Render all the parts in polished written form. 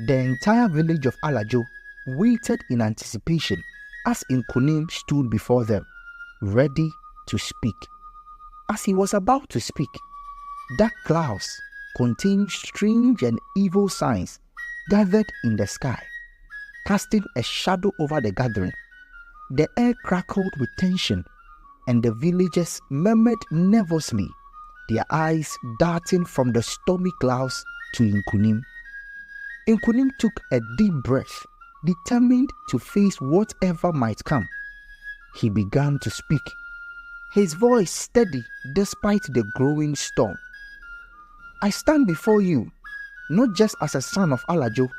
The entire village of Alajo waited in anticipation as Nkunim stood before them, ready to speak. As he was about to speak, dark clouds containing strange and evil signs gathered in the sky, casting a shadow over the gathering. The air crackled with tension, and the villagers murmured nervously, their eyes darting from the stormy clouds to Nkunim. Nkunim took a deep breath, determined to face whatever might come. He began to speak, his voice steady despite the growing storm. I stand before you, not just as a son of Alajo,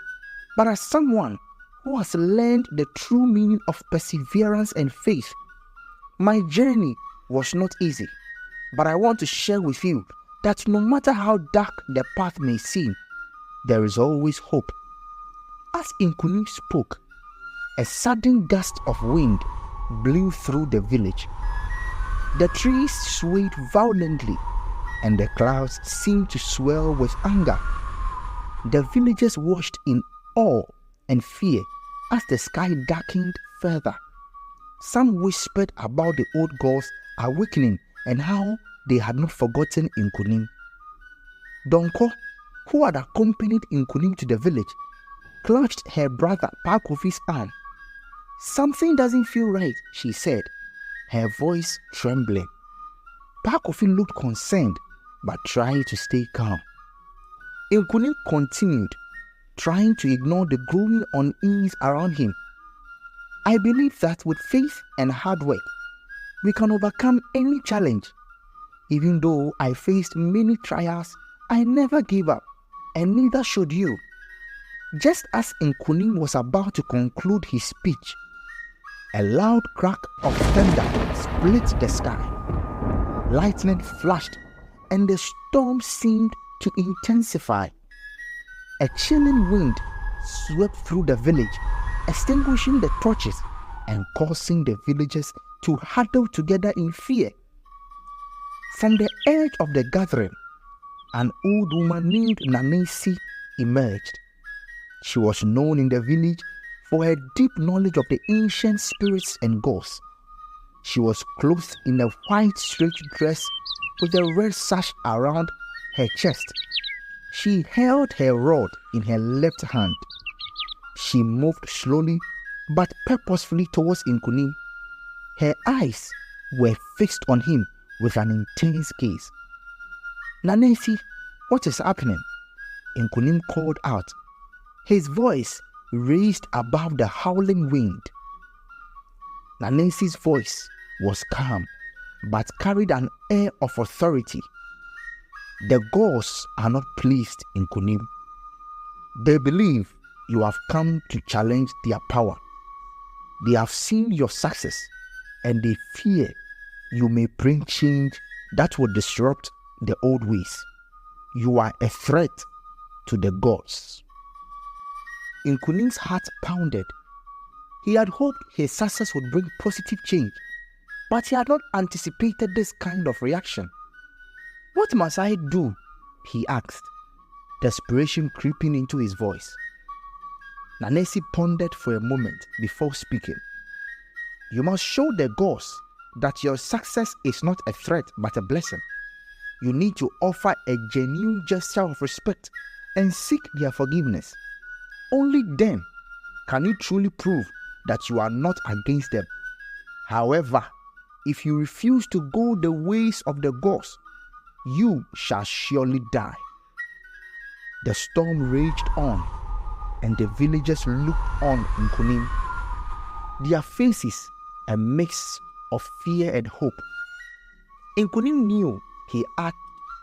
but as someone who has learned the true meaning of perseverance and faith. My journey was not easy, but I want to share with you that no matter how dark the path may seem, there is always hope. As Nkunim spoke, a sudden gust of wind blew through the village. The trees swayed violently, and the clouds seemed to swell with anger. The villagers watched in awe and fear as the sky darkened further. Some whispered about the old gods awakening and how they had not forgotten Nkunim. Donko, who had accompanied Nkunim to the village, clutched her brother Pakofi's arm. Something doesn't feel right, she said, her voice trembling. Pakofi looked concerned but tried to stay calm. Nkunim continued, trying to ignore the growing unease around him. I believe that with faith and hard work, we can overcome any challenge. Even though I faced many trials, I never gave up, and neither should you. Just as Nkunim was about to conclude his speech, a loud crack of thunder split the sky. Lightning flashed, and the storm seemed to intensify. A chilling wind swept through the village, extinguishing the torches and causing the villagers to huddle together in fear. From the edge of the gathering, an old woman named Nanesi emerged. She was known in the village for her deep knowledge of the ancient spirits and ghosts. She was clothed in a white straight dress with a red sash around her chest. She held her rod in her left hand. She moved slowly but purposefully towards Nkunim. Her eyes were fixed on him with an intense gaze. Nanesi, what is happening? Nkunim called out, his voice raised above the howling wind. Nanesi's voice was calm but carried an air of authority. The gods are not pleased, Nkunim. They believe you have come to challenge their power. They have seen your success and they fear you may bring change that will disrupt the old ways. You are a threat to the gods. Nkunim's heart pounded. He had hoped his success would bring positive change, but he had not anticipated this kind of reaction. What must I do? He asked, desperation creeping into his voice. Nanesi pondered for a moment before speaking. You must show the gods that your success is not a threat but a blessing. You need to offer a genuine gesture of respect and seek their forgiveness. Only then can you truly prove that you are not against them. However, if you refuse to go the ways of the gods, you shall surely die. The storm raged on, and the villagers looked on Nkunim, their faces a mix of fear and hope. Nkunim knew he had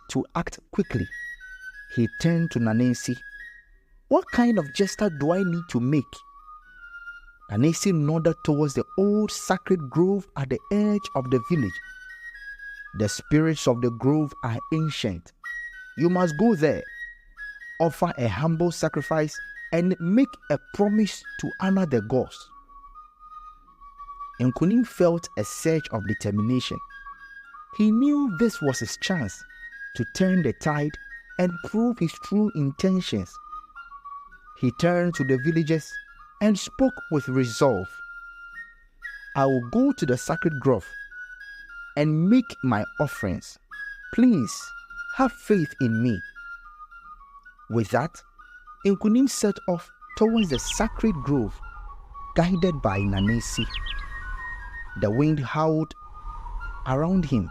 to act quickly. He turned to Nanesi. What kind of gesture do I need to make? Nanesi nodded towards the old sacred grove at the edge of the village. The spirits of the grove are ancient. You must go there, offer a humble sacrifice, and make a promise to honor the gods. Nkunim felt a surge of determination. He knew this was his chance to turn the tide and prove his true intentions. He turned to the villagers and spoke with resolve. I will go to the sacred grove and make my offerings. Please have faith in me. With that, Nkunim set off towards the sacred grove, guided by Nanesi. The wind howled around him,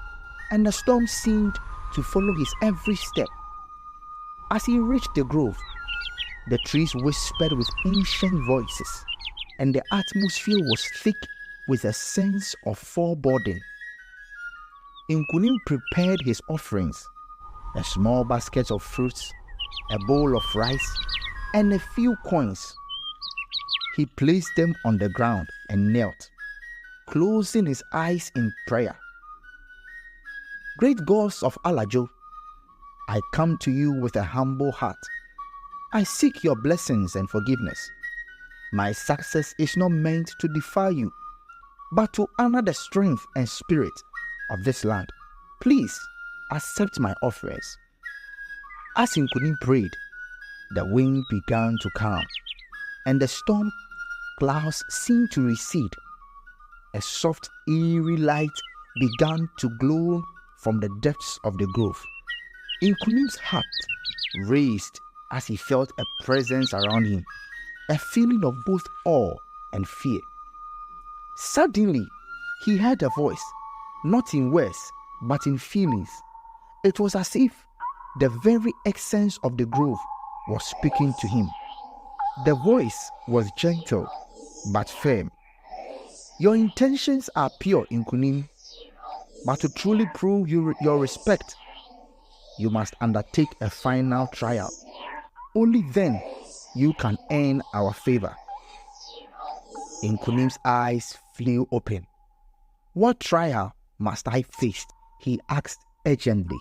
and the storm seemed to follow his every step. As he reached the grove, the trees whispered with ancient voices, and the atmosphere was thick with a sense of foreboding. Nkunim prepared his offerings, a small basket of fruits, a bowl of rice, and a few coins. He placed them on the ground and knelt, closing his eyes in prayer. Great gods of Alajo, I come to you with a humble heart. I seek your blessings and forgiveness. My success is not meant to defy you, but to honor the strength and spirit of this land. Please accept my offerings. As Nkunim prayed, the wind began to calm, and the storm clouds seemed to recede. A soft, eerie light began to glow from the depths of the grove. Nkunim's heart raised as he felt a presence around him, a feeling of both awe and fear. Suddenly, he heard a voice, not in words, but in feelings. It was as if the very essence of the grove was speaking to him. The voice was gentle but firm. Your intentions are pure, Nkunim, but to truly prove your respect, you must undertake a final trial. Only then you can earn our favor. Nkunim's eyes flew open. What trial must I face? He asked urgently.